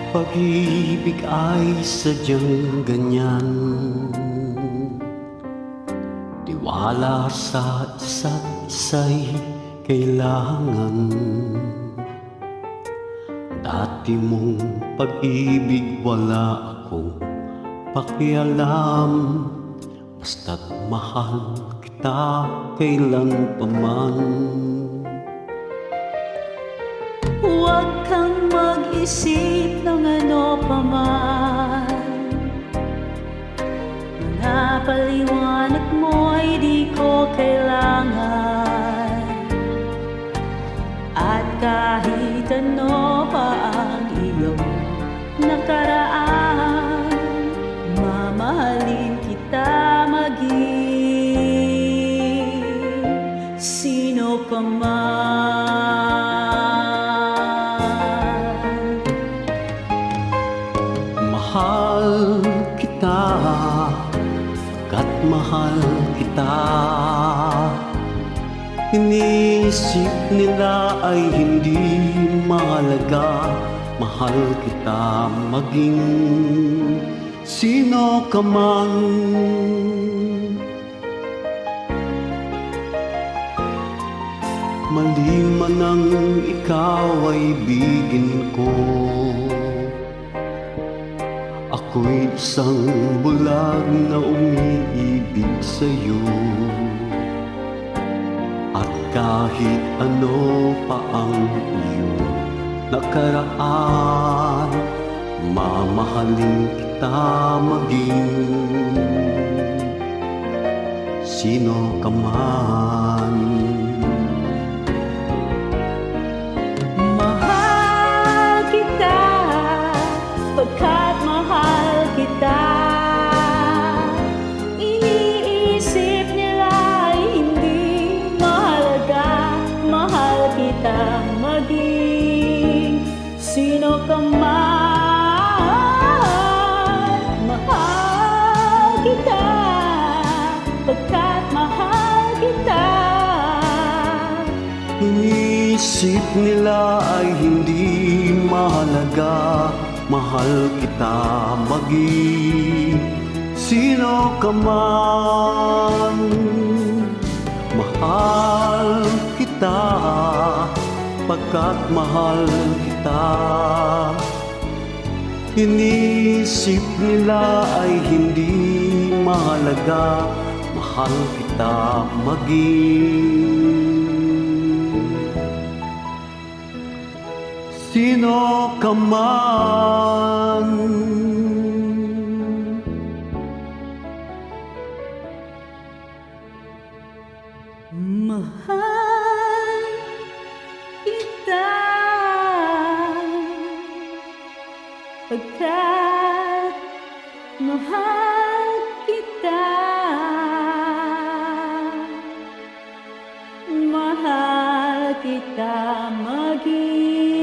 Pag-ibig ay sadyang ganyan, tiwala sa isa't isa'y kailangan. Dati mong pag-ibig wala akong pakialam, basta't mahal kita kailan pa man. Huwag kang mag-isip ng ano pa man, mga paliwanag mo'y di ko kailangan. At kahit ano pa ang iyong nakaraan, mamahalin kita maging sino ka man. Mahal kita, pagkat mahal kita. Iniisip nila ay hindi mahalaga. Mahal kita maging sino ka man. Mali man ang ikaw ay ibigin ko, ako'y isang bulag na umiibig sa'yo. At kahit ano pa ang iyong nakaraan, mamahalin kita maging sino ka man. Mahal kita, pagkat mahal kita. Iniisip nila ay hindi mahalaga. Mahal kita maging sino ka man. Mahal kita, pagkat mahal kita. Inisip nila ay hindi mahalaga. Mahal kita maging sino ka man. Mahal kita, pagkat mahal kita. Inisip nila ay hindi mahalaga. Mahal kita maging sino ka man. Mahal kita, pagkat mahal kita. Mahal kita maging